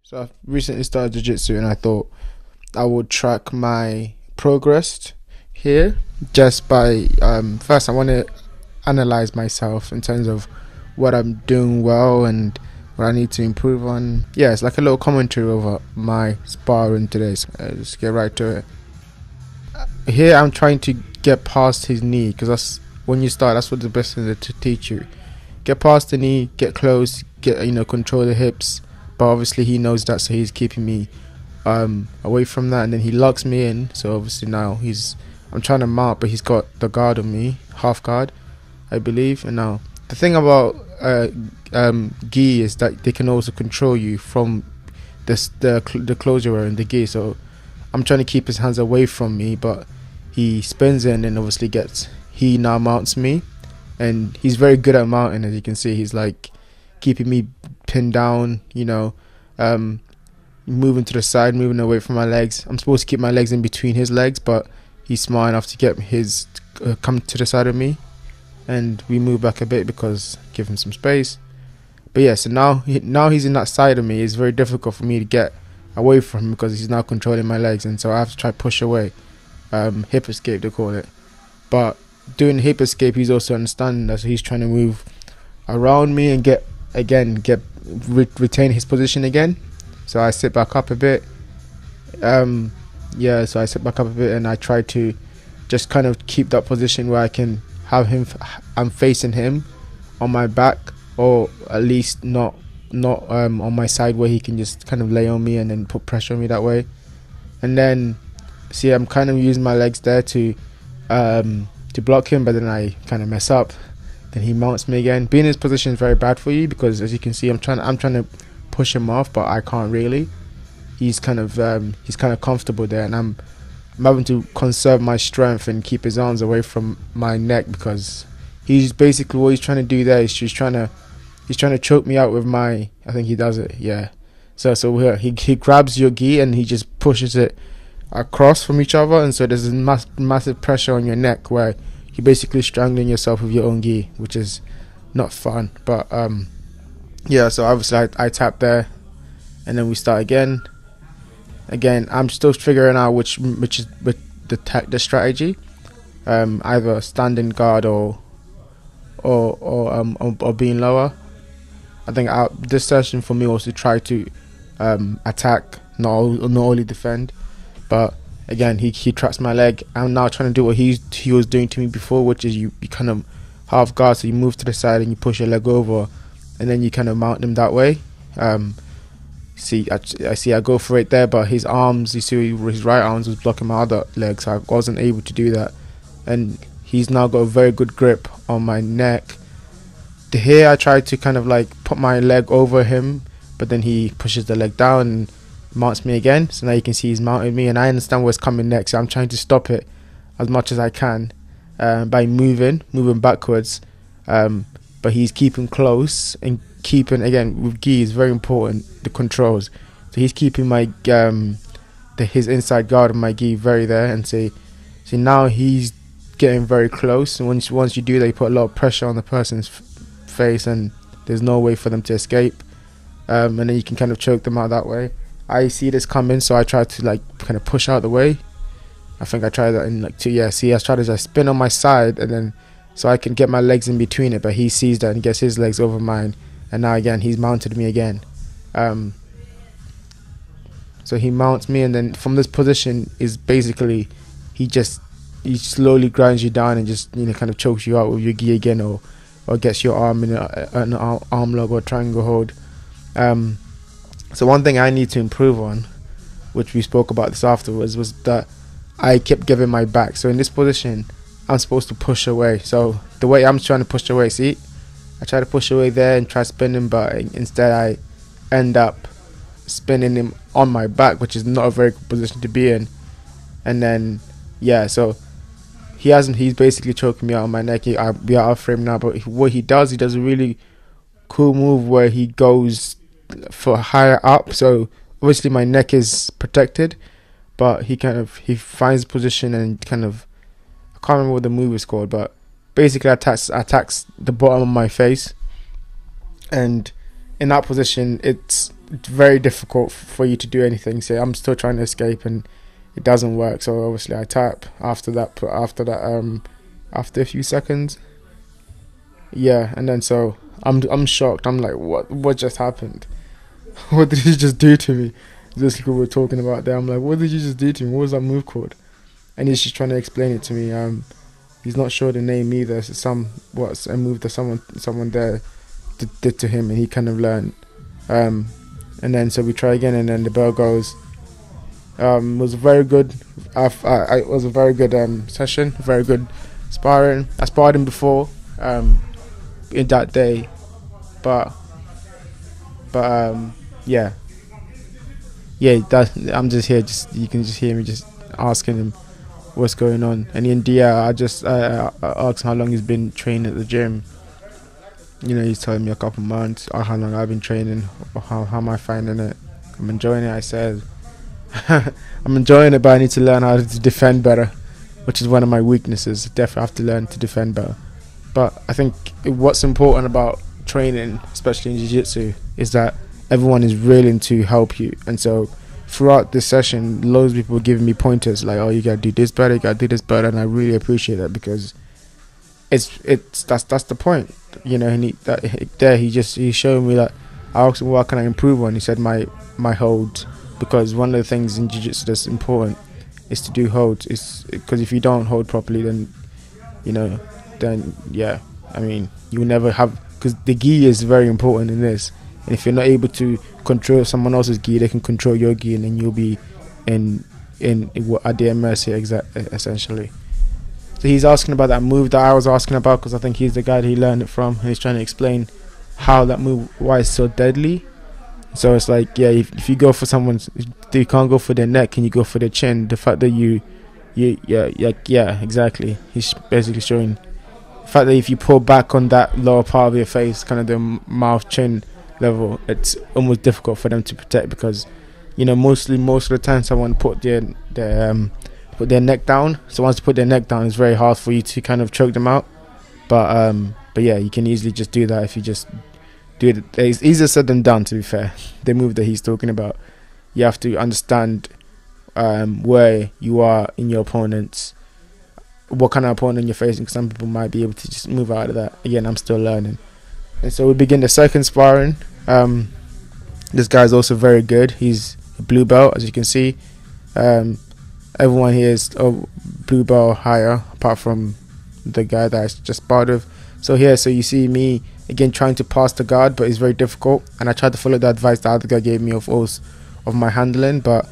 So I've recently started jiu-jitsu and I thought I would track my progress here just by first I want to analyze myself in terms of what I'm doing well and what I need to improve on. Yeah, it's like a little commentary over my sparring today. So let's get right to it. Here I'm trying to get past his knee because that's when you start. That's what the best thing to teach you. Get past the knee, get close, get control the hips. But obviously he knows that, so he's keeping me away from that, and then he locks me in. So obviously now I'm trying to mount, but he's got the guard on me, half guard, I believe. And now the thing about gi is that they can also control you from the clothes you're wearing, the gi. So I'm trying to keep his hands away from me, but he spins in and obviously he now mounts me, and he's very good at mounting. As you can see, he's like keeping me pinned down, moving to the side, moving away from my legs. I'm supposed to keep my legs in between his legs, but he's smart enough to get his come to the side of me, and we move back a bit because give him some space. But yeah, so now he's in that side of me. It's very difficult for me to get away from him because he's now controlling my legs, and so I have to try push away. Hip escape they call it. But doing hip escape, he's also understanding that, so he's trying to move around me and retain his position again. So I sit back up a bit. So I sit back up a bit and I try to just kind of keep that position where I can have him. I'm facing him on my back, or at least not on my side where he can just kind of lay on me and then put pressure on me that way. And then see, I'm kind of using my legs there to block him, but then I kind of mess up. Then he mounts me again. Being in this position is very bad for you because, as you can see, I'm trying to push him off, but I can't really. He's kind of comfortable there, and I'm having to conserve my strength and keep his arms away from my neck, because he's basically, what he's trying to do there is he's trying to choke me out with my. I think he does it. Yeah. So here he grabs your gi and he just pushes it across from each other, and so there's a massive pressure on your neck where you're basically strangling yourself with your own gi, which is not fun. But yeah, so obviously I tap there, and then we start again. I'm still figuring out which is the strategy, either standing guard or being lower. I think this session for me was to try to attack, not only defend. But again, he traps my leg. I'm now trying to do what he was doing to me before, which is you kind of half guard, so you move to the side and you push your leg over, and then you kind of mount him that way. I go for it there, but his arms, you see his right arms was blocking my other leg, so I wasn't able to do that. And he's now got a very good grip on my neck. Here I tried to kind of like put my leg over him, but then he pushes the leg down and mounts me again. So now you can see he's mounted me, and I understand what's coming next, so I'm trying to stop it as much as I can by moving backwards, but he's keeping close and keeping, again with gi is very important, the controls. So he's keeping my his inside guard of my gi very there, and see now he's getting very close, and once you do that, you put a lot of pressure on the person's face and there's no way for them to escape, and then you can kind of choke them out that way. I see this coming, so I try to like kind of push out the way. I think I tried that in like I tried to just spin on my side, and then so I can get my legs in between it, but he sees that and gets his legs over mine, and now again he's mounted me again. So he mounts me, and then from this position is basically he slowly grinds you down and just kind of chokes you out with your gi again, or gets your arm in an arm lock or triangle hold. So one thing I need to improve on, which we spoke about this afterwards, was that I kept giving my back. So in this position, I'm supposed to push away. So the way I'm trying to push away, see, I try to push away there and try spinning, but instead I end up spinning him on my back, which is not a very good position to be in. And then so he's basically choking me out on my neck. We are out of frame now, but what he does a really cool move where he goes for higher up, so obviously my neck is protected, but he finds position and kind of, I can't remember what the move is called, but basically attacks the bottom of my face, and in that position, it's very difficult for you to do anything. So I'm still trying to escape, and it doesn't work. So obviously I tap after that. After a few seconds, yeah, and then so I'm shocked. I'm like, what just happened? What did he just do to me? Just like we were talking about there. I'm like, what did you just do to me? What was that move called? And he's just trying to explain it to me. He's not sure the name either. It's a move that someone there did to him, and he kind of learned. And then so we try again, and then the bell goes. It was very good. It was a very good session. Very good sparring. I sparred him before in that day, but yeah. I'm just here. You can just hear me just asking him what's going on. And in India, I asked him how long he's been training at the gym. You know, he's telling me a couple months, or how long I've been training, or how am I finding it. I'm enjoying it, I said. I'm enjoying it, but I need to learn how to defend better, which is one of my weaknesses. Definitely have to learn to defend better. But I think what's important about training, especially in jiu-jitsu, is that everyone is willing to help you. And so throughout this session, loads of people were giving me pointers like, oh, you gotta do this better, you gotta do this better, and I really appreciate that, because that's the point, you know. And he showed me that. I asked him, what can I improve on? He said my holds, because one of the things in jiu-jitsu that's important is to do holds. It's because if you don't hold properly, then I mean, you'll never have, because the gi is very important in this. And if you're not able to control someone else's gi, they can control your gi, and then you'll be at their mercy, essentially. So he's asking about that move that I was asking about, because I think he's the guy that he learned it from, and he's trying to explain how that move, why it's so deadly. So it's like, yeah, if you go for someone's, you can't go for their neck, and you go for their chin. The fact that yeah, exactly. He's basically showing the fact that if you pull back on that lower part of your face, kind of the mouth chin level, it's almost difficult for them to protect, because most of the time someone put their neck down. So once you put their neck down, it's very hard for you to kind of choke them out. But yeah, you can easily just do that if you just do it. It's easier said than done, to be fair. The move that he's talking about, you have to understand where you are in your opponent's, what kind of opponent you're facing, because some people might be able to just move out of that. Again, I'm still learning. And so we begin the second sparring. This guy's also very good. He's a blue belt, as you can see. Everyone here is blue belt higher, apart from the guy that I just sparred with. So you see me again trying to pass the guard, but it's very difficult. And I tried to follow the advice the other guy gave me of my handling, but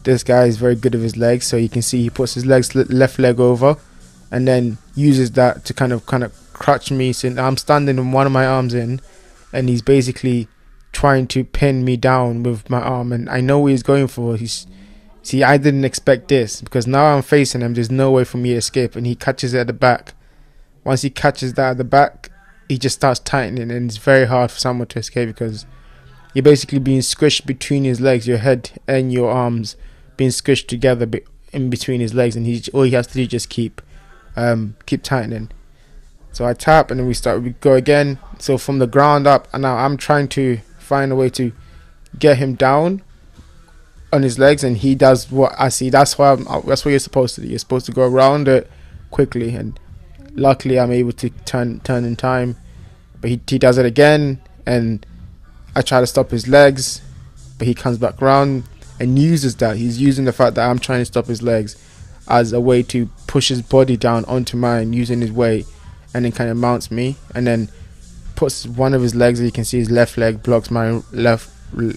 this guy is very good with his legs. So you can see he puts his left leg over, and then uses that to kind of crutch me. So I'm standing with one of my arms in, and he's basically trying to pin me down with my arm, and I know what he's going for. I didn't expect this, because now I'm facing him, there's no way for me to escape, and he catches it at the back. Once he catches that at the back, he just starts tightening, and it's very hard for someone to escape, because you're basically being squished between his legs, your head and your arms being squished together in between his legs, and all he has to do is just keep tightening. So I tap, and then we go again. So from the ground up, and now I'm trying to find a way to get him down on his legs, and he does what I see. That's what you're supposed to do. You're supposed to go around it quickly, and luckily I'm able to turn in time. But he does it again, and I try to stop his legs, but he comes back around and uses that. He's using the fact that I'm trying to stop his legs as a way to push his body down onto mine, using his weight, and then kind of mounts me, and then puts one of his legs, you can see his left leg blocks my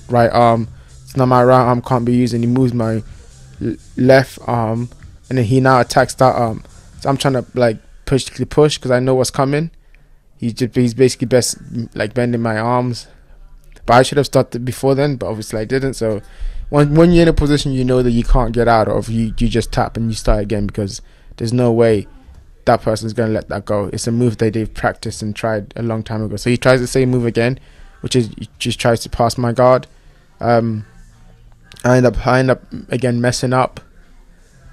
right arm. So now my right arm can't be used, and he moves my left arm, and then he now attacks that arm. So I'm trying to push because I know what's coming. He's basically bending my arms, but I should have started before then, but obviously I didn't. So when you're in a position you know that you can't get out of, you just tap and you start again, because there's no way that person's going to let that go. It's a move that they've practiced and tried a long time ago. So he tries the same move again, which is he just tries to pass my guard. I end up again messing up,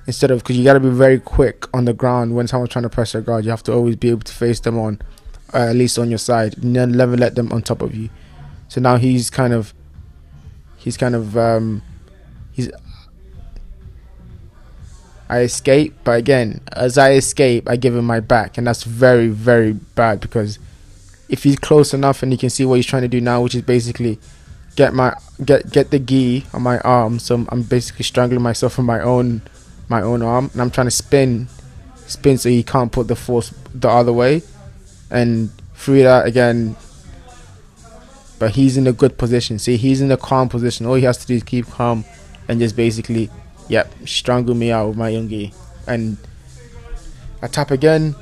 instead of, because you got to be very quick on the ground when someone's trying to press your guard. You have to always be able to face them on, at least on your side, and then never let them on top of you. So now he's kind of he's I escape, but again, as I escape, I give him my back, and that's very, very bad, because if he's close enough and he can see what he's trying to do now, which is basically get the gi on my arm, so I'm basically strangling myself from my own arm, and I'm trying to spin so he can't put the force the other way, and through that again. But he's in a good position. See, he's in a calm position. All he has to do is keep calm and just basically, yep, strangle me out with my yungi. And I tap again,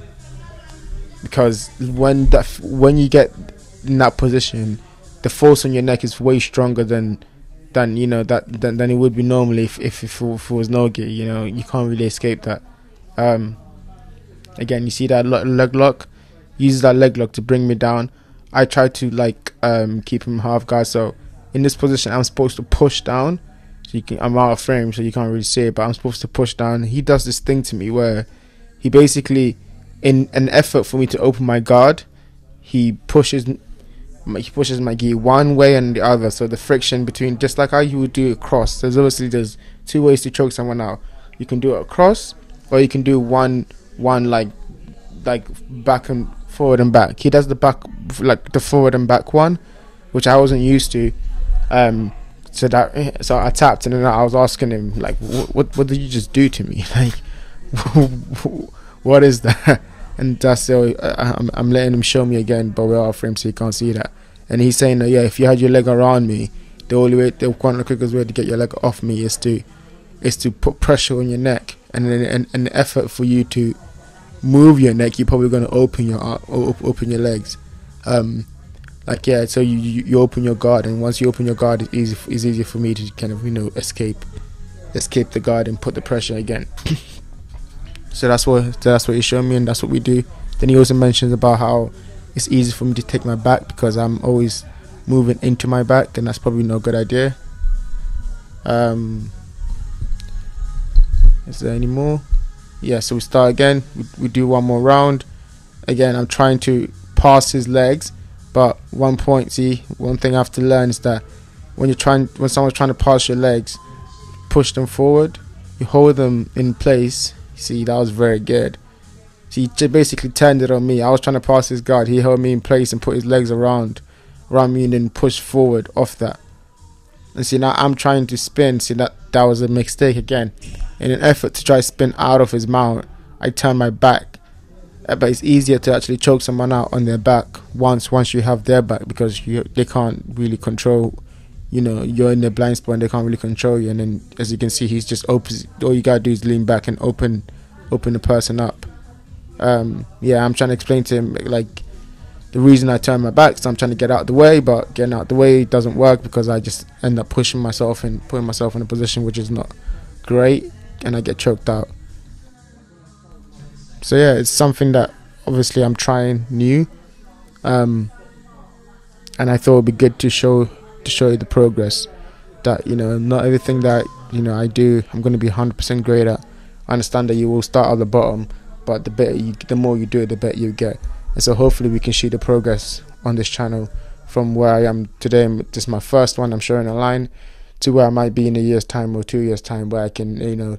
because when you get in that position, the force on your neck is way stronger than you know than it would be normally if it was no gi. You know, you can't really escape that. Again, you see that leg lock. Uses that leg lock to bring me down. I try to keep him half guard. So in this position, I'm supposed to push down. So I'm out of frame, so you can't really see it. But I'm supposed to push down. He does this thing to me where he basically, in an effort for me to open my guard, he pushes my gi one way and the other. So the friction between, just like how you would do a cross. There's two ways to choke someone out. You can do it across, or you can do one like back and forward and back. He does the back, like the forward and back one, which I wasn't used to. So I tapped, and then I was asking him like, what did you just do to me? Like, what is that? And that's so I'm letting him show me again, but we're off frame, so you can't see that. And he's saying that, yeah, if you had your leg around me, the one of the quickest way to get your leg off me is to put pressure on your neck, and then an effort for you to move your neck, you're probably going to open your legs. Like, yeah, so you open your guard, and once you open your guard, it's easier for me to kind of, you know, escape the guard and put the pressure again. So that's what he showed me, and that's what we do. Then he also mentions about how it's easy for me to take my back because I'm always moving into my back, and that's probably no good idea. Is there any more? Yeah, so we start again. We do one more round. Again, I'm trying to pass his legs, but one thing I have to learn is that when someone's trying to pass your legs, push them forward. You hold them in place. See, that was very good. See, he basically turned it on me. I was trying to pass his guard. He held me in place and put his legs around me, and then push forward off that. And see, now I'm trying to spin. See, that was a mistake again. In an effort to try to spin out of his mount, I turn my back. But it's easier to actually choke someone out on their back once you have their back, because they can't really control. You know, you're in their blind spot and they can't really control you. And then, as you can see, he's just opposite. All you gotta do is lean back and open the person up. Yeah, I'm trying to explain to him like the reason I turn my back, so I'm trying to get out of the way, but getting out of the way doesn't work because I just end up pushing myself and putting myself in a position which is not great, and I get choked out. So yeah, it's something that obviously I'm trying new, and I thought it'd be good to show you the progress. That, you know, not everything that, you know, I do I'm going to be 100% great at. I understand that you will start at the bottom, but the more you do it, the better you get. And so hopefully we can see the progress on this channel from where I am today. This is my first one I'm showing online, to where I might be in a year's time or 2 years time, where I can, you know,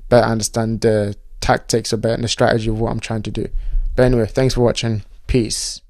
better understand the tactics or better the strategy of what I'm trying to do. But anyway, thanks for watching. Peace.